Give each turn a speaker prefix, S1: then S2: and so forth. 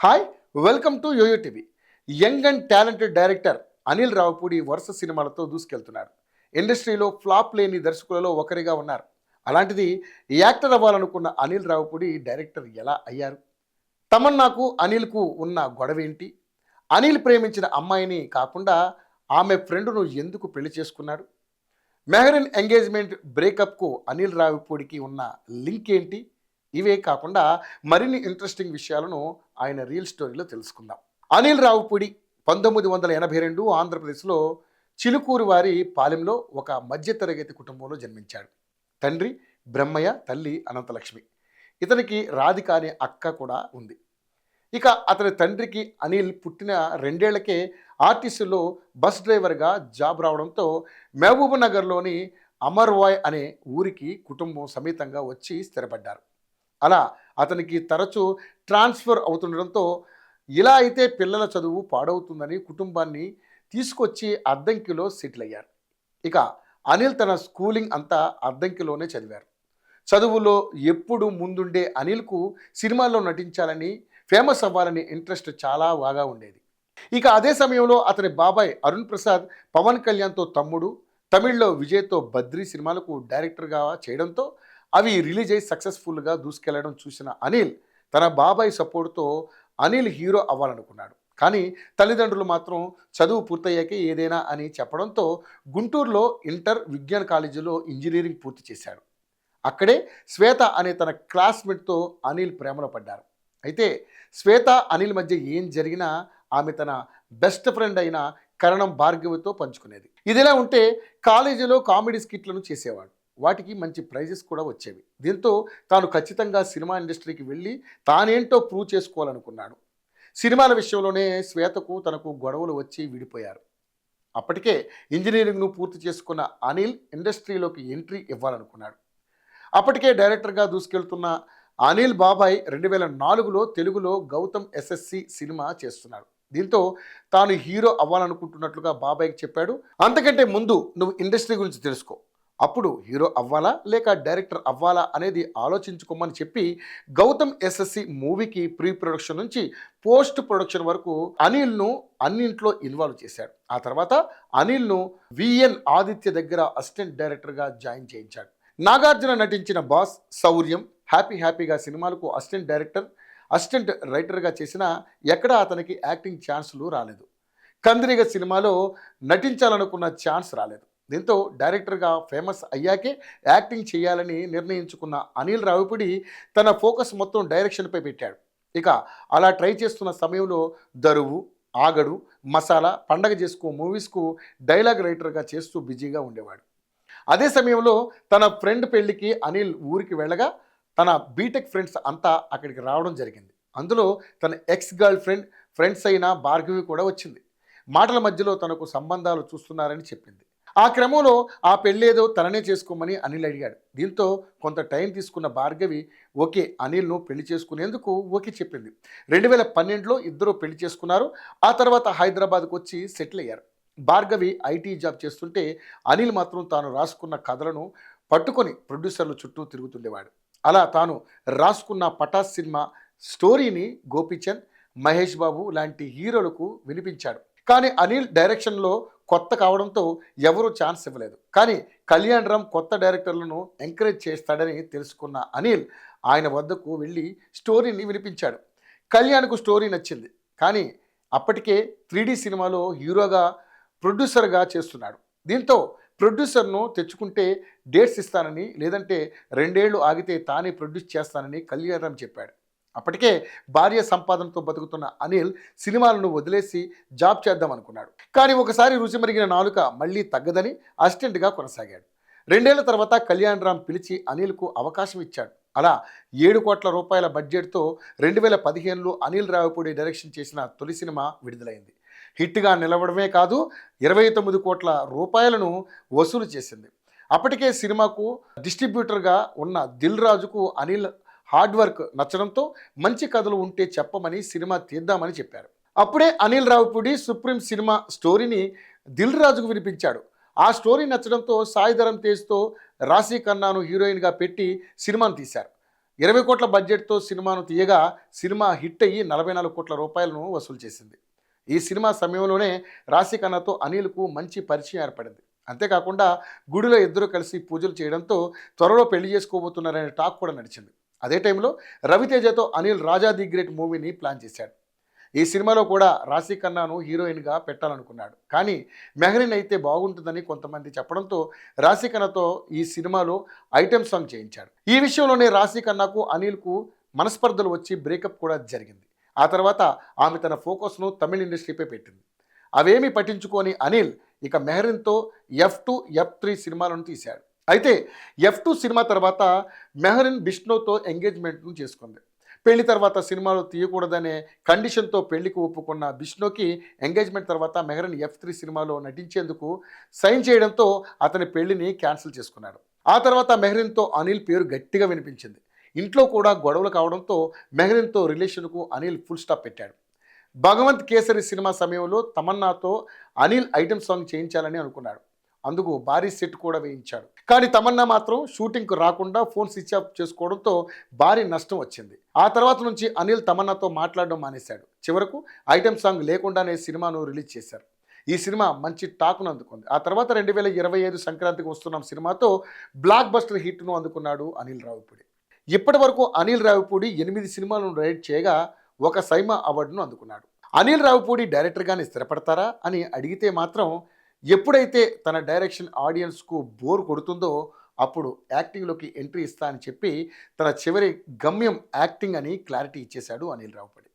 S1: Hi, welcome to YoYo TV. Young and talented director Anil Ravipudi వరుస సినిమాలతో దూసుకెళ్తున్నారు. ఇండస్ట్రీలో ఫ్లాప్ లేని దర్శకులలో ఒకరిగా ఉన్నారు. అలాంటిది యాక్టర్ అవ్వాలనుకున్న అనిల్ రావిపూడి డైరెక్టర్ ఎలా అయ్యారు? తమన్నాకు అనిల్కు ఉన్న గొడవ ఏంటి? అనిల్ ప్రేమించిన అమ్మాయిని కాకుండా ఆమె ఫ్రెండ్ను ఎందుకు పెళ్లి చేసుకున్నాడు? మెహరిన్ ఎంగేజ్మెంట్ బ్రేకప్కు అనిల్ రావిపూడికి ఉన్న లింక్ ఏంటి? ఇవే కాకుండా మరిన్ని ఇంట్రెస్టింగ్ విషయాలను ఆయన రియల్ స్టోరీలో తెలుసుకుందాం. అనిల్ రావిపూడి 1982 ఆంధ్రప్రదేశ్లో చిలుకూరు వారి పాలెంలో ఒక మధ్యతరగతి కుటుంబంలో జన్మించాడు. తండ్రి బ్రహ్మయ్య, తల్లి అనంతలక్ష్మి. ఇతనికి రాధిక అనే అక్క కూడా ఉంది. ఇక అతని తండ్రికి అనిల్ పుట్టిన 2 ఏళ్లకే ఆర్టీసీలో బస్ డ్రైవర్గా జాబ్ రావడంతో మహబూబ్ నగర్లోని అమర్వాయ్ అనే ఊరికి కుటుంబం సమేతంగా వచ్చి స్థిరపడ్డారు. అలా అతనికి తరచూ ట్రాన్స్ఫర్ అవుతుండడంతో ఇలా అయితే పిల్లల చదువు పాడవుతుందని కుటుంబాన్ని తీసుకొచ్చి అద్దంకిలో సెటిల్ అయ్యారు. ఇక అనిల్ తన స్కూలింగ్ అంతా అద్దంకిలోనే చదివారు. చదువులో ఎప్పుడు ముందుండే అనిల్కు సినిమాల్లో నటించాలని, ఫేమస్ అవ్వాలని ఇంట్రెస్ట్ చాలా బాగా ఉండేది. ఇక అదే సమయంలో అతని బాబాయ్ అరుణ్ ప్రసాద్ పవన్ కళ్యాణ్తో తమ్ముడు, తమిళ్లో విజయ్తో బద్రీ సినిమాలకు డైరెక్టర్గా చేయడంతో అవి రిలీజ్ అయ్యి సక్సెస్ఫుల్గా దూసుకెళ్లడం చూసిన అనిల్ తన బాబాయ్ సపోర్ట్తో అనిల్ హీరో అవ్వాలనుకున్నాడు. కానీ తల్లిదండ్రులు మాత్రం చదువు పూర్తయ్యాకే ఏదైనా అని చెప్పడంతో గుంటూరులో ఇంటర్ విజ్ఞాన్ కాలేజీలో ఇంజనీరింగ్ పూర్తి చేశాడు. అక్కడే శ్వేత అనే తన క్లాస్మేట్తో అనిల్ ప్రేమలో పడ్డారు. అయితే శ్వేత అనిల్ మధ్య ఏం జరిగినా ఆమె తన బెస్ట్ ఫ్రెండ్ అయిన కరణం భార్గవితో పంచుకునేది. ఇదిలా ఉంటే కాలేజీలో కామెడీ స్కిట్లను చేసేవాడు. వాటికి మంచి ప్రైజెస్ కూడా వచ్చేవి. దీంతో తాను ఖచ్చితంగా సినిమా ఇండస్ట్రీకి వెళ్ళి తానేంటో ప్రూవ్ చేసుకోవాలనుకున్నాడు. సినిమాల విషయంలోనే శ్వేతకు తనకు గొడవలు వచ్చి విడిపోయారు. అప్పటికే ఇంజనీరింగ్ను పూర్తి చేసుకున్న అనిల్ ఇండస్ట్రీలోకి ఎంట్రీ ఇవ్వాలనుకున్నాడు. అప్పటికే డైరెక్టర్గా దూసుకెళ్తున్న అనిల్ బాబాయ్ 2004లో తెలుగులో గౌతమ్ ఎస్ఎస్సి సినిమా చేస్తున్నాడు. దీంతో తాను హీరో అవ్వాలనుకుంటున్నట్లుగా బాబాయ్కి చెప్పాడు. అంతకంటే ముందు నువ్వు ఇండస్ట్రీ గురించి తెలుసుకో, అప్పుడు హీరో అవ్వాలా లేక డైరెక్టర్ అవ్వాలా అనేది ఆలోచించుకోమని చెప్పి గౌతమ్ ఎస్ఎస్సి మూవీకి ప్రీ ప్రొడక్షన్ నుంచి పోస్ట్ ప్రొడక్షన్ వరకు అనిల్ను అన్నింట్లో ఇన్వాల్వ్ చేశాడు. ఆ తర్వాత అనిల్ను విఎన్ ఆదిత్య దగ్గర అసిస్టెంట్ డైరెక్టర్గా జాయిన్ చేయించాడు. నాగార్జున నటించిన బాస్, శౌర్యం, హ్యాపీగా సినిమాలకు అసిస్టెంట్ డైరెక్టర్, అసిస్టెంట్ రైటర్గా చేసినా ఎక్కడా అతనికి యాక్టింగ్ ఛాన్సులు రాలేదు. కందిరిగ సినిమాలో నటించాలనుకున్న ఛాన్స్ రాలేదు. దీంతో డైరెక్టర్గా ఫేమస్ అయ్యాకే యాక్టింగ్ చేయాలని నిర్ణయించుకున్న అనిల్ రావిపూడి తన ఫోకస్ మొత్తం డైరెక్షన్పై పెట్టాడు. ఇక అలా ట్రై చేస్తున్న సమయంలో దరువు, ఆగడు, మసాలా, పండగ చేసుకో మూవీస్కు డైలాగ్ రైటర్గా చేస్తూ బిజీగా ఉండేవాడు. అదే సమయంలో తన ఫ్రెండ్ పెళ్లికి అనిల్ ఊరికి వెళ్ళగా తన బీటెక్ ఫ్రెండ్స్ అంతా అక్కడికి రావడం జరిగింది. అందులో తన ఎక్స్ గర్ల్ ఫ్రెండ్స్ అయిన భార్గవి కూడా వచ్చింది. మాటల మధ్యలో తనకు సంబంధాలు చూస్తున్నారని చెప్పింది. ఆ క్రమంలో ఆ పెళ్ళేదో తననే చేసుకోమని అనిల్ అడిగాడు. దీంతో కొంత టైం తీసుకున్న భార్గవి ఓకే అనిల్ను పెళ్లి చేసుకునేందుకు ఓకే చెప్పింది. 2012లో ఇద్దరు పెళ్లి చేసుకున్నారు. ఆ తర్వాత హైదరాబాద్కు వచ్చి సెటిల్ అయ్యారు. భార్గవి ఐటీ జాబ్ చేస్తుంటే అనిల్ మాత్రం తాను రాసుకున్న కథలను పట్టుకొని ప్రొడ్యూసర్లు చుట్టూ తిరుగుతుండేవాడు. అలా తాను రాసుకున్న పటాస్ సినిమా స్టోరీని గోపీచంద్, మహేష్ బాబు లాంటి హీరోలకు వినిపించాడు. కానీ అనిల్ డైరెక్షన్లో కొత్త కావడంతో ఎవరూ ఛాన్స్ ఇవ్వలేదు. కానీ కళ్యాణ్ రామ్ కొత్త డైరెక్టర్లను ఎంకరేజ్ చేస్తాడని తెలుసుకున్న అనిల్ ఆయన వద్దకు వెళ్ళి స్టోరీని వినిపించాడు. కళ్యాణ్కు స్టోరీ నచ్చింది. కానీ అప్పటికే 3D సినిమాలో హీరోగా, ప్రొడ్యూసర్గా చేస్తున్నాడు. దీంతో ప్రొడ్యూసర్ను తెచ్చుకుంటే డేట్స్ ఇస్తానని, లేదంటే 2 ఏళ్ళు ఆగితే తానే ప్రొడ్యూస్ చేస్తానని కళ్యాణ్ రామ్ చెప్పాడు. అప్పటికే భార్య సంపాదనతో బతుకుతున్న అనిల్ సినిమాలను వదిలేసి జాబ్ చేద్దాం అనుకున్నాడు. కానీ ఒకసారి రుచి మరిగిన నాలుక మళ్ళీ తగ్గదని అసిస్టెంట్గా కొనసాగాడు. 2 ఏళ్ల తర్వాత కళ్యాణ్ రామ్ పిలిచి అనిల్కు అవకాశం ఇచ్చాడు. అలా 7 కోట్ల రూపాయల బడ్జెట్తో 2015లో అనిల్ రావిపూడి డైరెక్షన్ చేసిన తొలి సినిమా విడుదలైంది. హిట్గా నిలవడమే కాదు 29 కోట్ల రూపాయలను వసూలు చేసింది. అప్పటికే సినిమాకు డిస్ట్రిబ్యూటర్గా ఉన్న దిల్ రాజుకు అనిల్ హార్డ్ వర్క్ నచ్చడంతో మంచి కథలు ఉంటే చెప్పమని సినిమా తీద్దామని చెప్పారు. అప్పుడే అనిల్ రావిపూడి సుప్రీం సినిమా స్టోరీని దిల్ రాజుకు వినిపించాడు. ఆ స్టోరీ నచ్చడంతో సాయి ధరమ్ తేజ్తో రాశి ఖన్నాను హీరోయిన్గా పెట్టి సినిమాను తీశారు. 20 కోట్ల బడ్జెట్తో సినిమాను తీయగా సినిమా హిట్ అయ్యి 44 కోట్ల రూపాయలను వసూలు చేసింది. ఈ సినిమా సమయంలోనే రాశి ఖన్నాతో అనిల్కు మంచి పరిచయం ఏర్పడింది. అంతేకాకుండా గుడిలో ఇద్దరు కలిసి పూజలు చేయడంతో త్వరలో పెళ్లి చేసుకోబోతున్నారనే టాక్ కూడా నడిచింది. అదే టైంలో రవితేజతో అనిల్ రాజా ది గ్రేట్ మూవీని ప్లాన్ చేశాడు. ఈ సినిమాలో కూడా రాశి ఖన్నాను హీరోయిన్గా పెట్టాలనుకున్నాడు. కానీ మెహరీన్ అయితే బాగుంటుందని కొంతమంది చెప్పడంతో రాశి ఖన్నాతో ఈ సినిమాలో ఐటెం సాంగ్ చేయించాడు. ఈ విషయంలోనే రాశి ఖన్నాకు అనిల్కు మనస్పర్ధలు వచ్చి బ్రేకప్ కూడా జరిగింది. ఆ తర్వాత ఆమె తన ఫోకస్ను తమిళ ఇండస్ట్రీపై పెట్టింది. అవేమీ పట్టించుకొని అనిల్ ఇక మెహరీన్తో F2, F3 సినిమాలను తీశాడు. అయితే F2 సినిమా తర్వాత మెహరీన్ బిష్ణోతో ఎంగేజ్మెంట్ను చేసుకుంది. పెళ్లి తర్వాత సినిమాలు తీయకూడదనే కండిషన్తో పెళ్లికి ఒప్పుకున్న బిష్ణోకి ఎంగేజ్మెంట్ తర్వాత మెహరీన్ F3 సినిమాలో నటించేందుకు సైన్ చేయడంతో అతని పెళ్లిని క్యాన్సిల్ చేసుకున్నాడు. ఆ తర్వాత మెహరీన్తో అనిల్ పేరు గట్టిగా వినిపించింది. ఇంట్లో కూడా గొడవలు కావడంతో మెహరీన్తో రిలేషన్కు అనిల్ ఫుల్ స్టాప్ పెట్టాడు. భగవంత్ కేసరి సినిమా సమయంలో తమన్నాతో అనిల్ ఐటెం సాంగ్ చేయించాలని అనుకున్నాడు. అందుకు భారీ సెట్ కూడా వేయించాడు. కానీ తమన్నా మాత్రం షూటింగ్కు రాకుండా ఫోన్ స్విచ్ ఆఫ్ చేసుకోవడంతో భారీ నష్టం వచ్చింది. ఆ తర్వాత నుంచి అనిల్ తమన్నాతో మాట్లాడడం మానేశాడు. చివరకు ఐటెం సాంగ్ లేకుండానే సినిమాను రిలీజ్ చేశారు. ఈ సినిమా మంచి టాక్ను అందుకుంది. ఆ తర్వాత 2025 సంక్రాంతికి వస్తున్న సినిమాతో బ్లాక్ బస్టర్ హిట్ను అందుకున్నాడు అనిల్ రావిపూడి. ఇప్పటి వరకు అనిల్ రావిపూడి 8 సినిమాలను డైరెక్ట్ చేయగా ఒక సైమా అవార్డును అందుకున్నాడు. అనిల్ రావిపూడి డైరెక్టర్గానే స్థిరపడతారా అని అడిగితే మాత్రం ఎప్పుడైతే తన డైరెక్షన్ ఆడియన్స్కు బోర్ కొడుతుందో అప్పుడు యాక్టింగ్లోకి ఎంట్రీ ఇస్తా అని చెప్పి తన చివరి గమ్యం యాక్టింగ్ అని క్లారిటీ ఇచ్చేశాడు అనిల్ రావిపూడి.